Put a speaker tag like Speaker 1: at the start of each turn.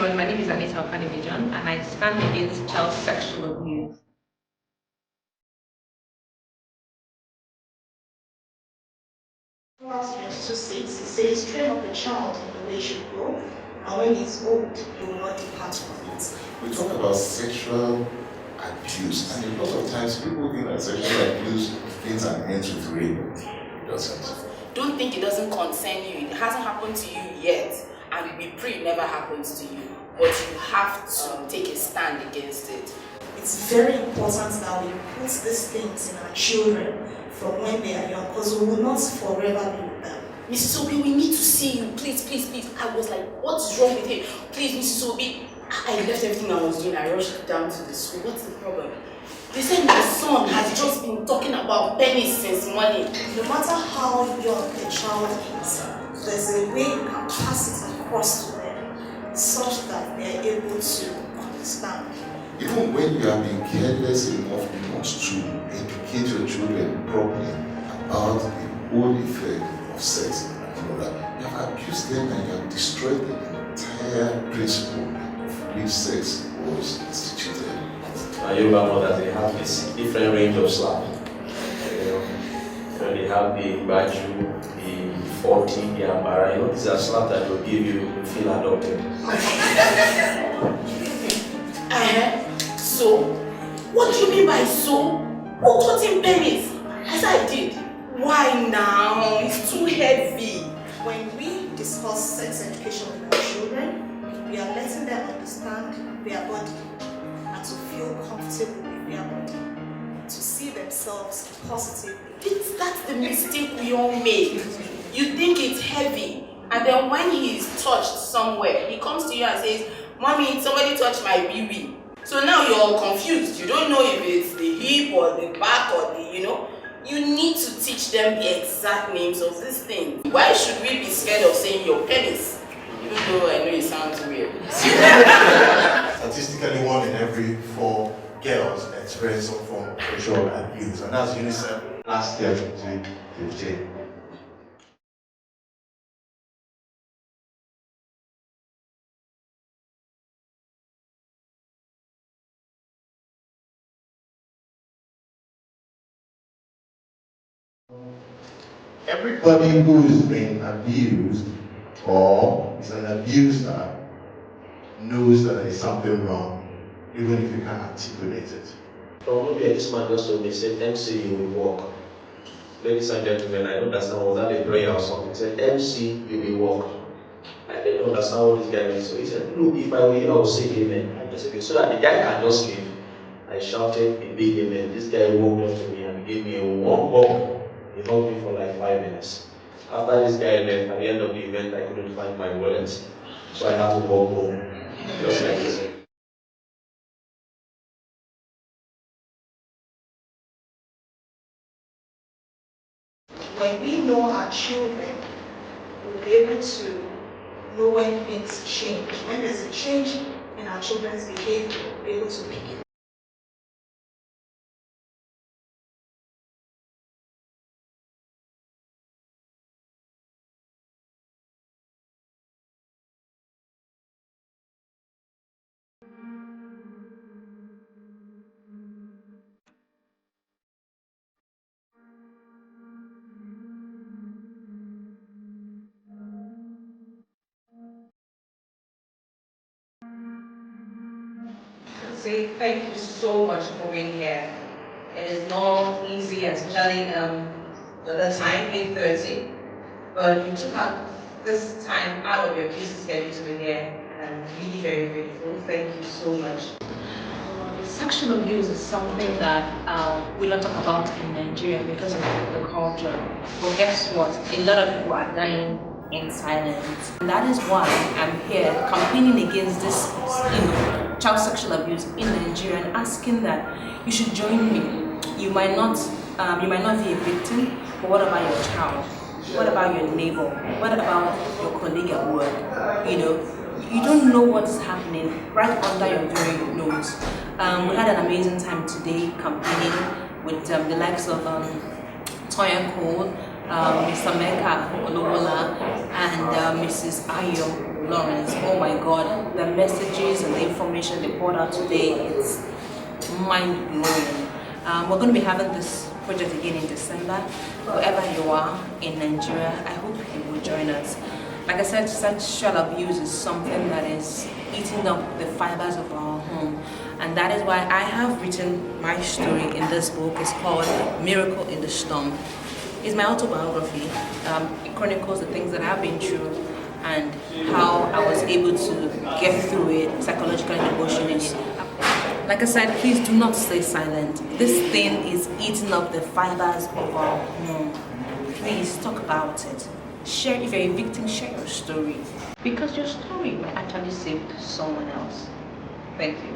Speaker 1: everyone, my name is Anita Okanivijan and I stand against child sexual abuse.
Speaker 2: Verse 2:6, it says, train up a child in the way he should go, and when he's old, he will not depart from it.
Speaker 3: We talk about sexual abuse, and a lot of times people think that sexual abuse begins and ends with rape. It doesn't.
Speaker 4: Don't think it doesn't concern you. It hasn't happened to you yet, and we pray it never happens to you. But you have to take a stand against it.
Speaker 2: It's very important that we put these things in our children from when they are young, because we will not forever be with them.
Speaker 4: Mrs. Obi, we need to see you. Please, please, please. I was like, what is wrong with him? Please, Mrs. Obi. I left everything I was doing. I rushed down to the school. What's the problem? They said my son has just been talking about pennies since morning.
Speaker 2: No matter how young a child is, there's a way you can pass it across to them such that they are able to understand.
Speaker 3: Even when you have been careless enough not to educate your children properly about the whole effect of sex and all that, you have abused them and you have destroyed the entire principle of which sex was instituted.
Speaker 5: Yoruba mothers, they have this different range of slap. They have the baju, the 40, the ambara. These are slap that will give you feel adopted.
Speaker 4: So, what do you mean by so? Who taught him pennies? As I did. Why now? It's too heavy.
Speaker 2: When we discuss sex education with our children, we are letting them understand their body and to feel comfortable with their body, to see themselves positively.
Speaker 4: That's the mistake we all make. You think it's heavy, and then when he's touched somewhere, he comes to you and says, "Mommy, somebody touched my baby." So now you're all confused. You don't know if it's the hip or the back or the, You need to teach them the exact names of these things. Why should we be scared of saying your penis? Even though I know it sounds weird.
Speaker 6: Statistically, 1 in every 4 girls experience some form of sexual abuse, and that's UNICEF last year, 2015. Everybody who's been abused or is an abuser knows that there is something wrong, even if you can't articulate it.
Speaker 5: Probably this man just told me, said, MC, you will walk. Ladies and gentlemen, I don't understand, was that a prayer or something? He said, MC, you will walk. I didn't understand what this guy meant. So he said, look, if I were you, I would say amen. I just said, so that the guy can just leave. I shouted a big amen. This guy walked up to me and gave me a warm hug. He hugged me for like 5 minutes. After this guy left, at the end of the event, I couldn't find my wallet. So I had to walk home. Just like this.
Speaker 2: When we know our children, we'll be able to know when things change. When there's a change in our children's behavior, we'll be able to pick it.
Speaker 1: Say thank you so much for being here. It is not easy, especially the time 8:30, but you took out this time out of your busy schedule to be here, and I'm really very grateful. Thank you so much. Sexual abuse is something that we don't talk about in Nigeria because of the culture. But guess what? A lot of people are dying in silence. And that is why I'm here campaigning against this, child sexual abuse in Nigeria and asking that you should join me. You might not be a victim, but what about your child? What about your neighbor? What about your colleague at work? You don't know what's happening right under your very nose. We had an amazing time today campaigning with the likes of Toya Cole, Mr. Mecca Olowola, and Mrs. Ayo
Speaker 7: Lawrence, oh my God, the messages and the information they poured out today, it's mind-blowing. We're going to be having this project again in December. Wherever you are in Nigeria, I hope you will join us. Like I said, sexual abuse is something that is eating up the fibers of our home. And that is why I have written my story in this book. It's called Miracle in the Storm. It's my autobiography. It chronicles the things that I've been through and how I was able to get through it psychologically and emotionally. Like I said, please do not stay silent. This thing is eating up the fibers of our home. Please talk about it. Share, if you're a victim, share your story. Because your story might actually save someone else. Thank you.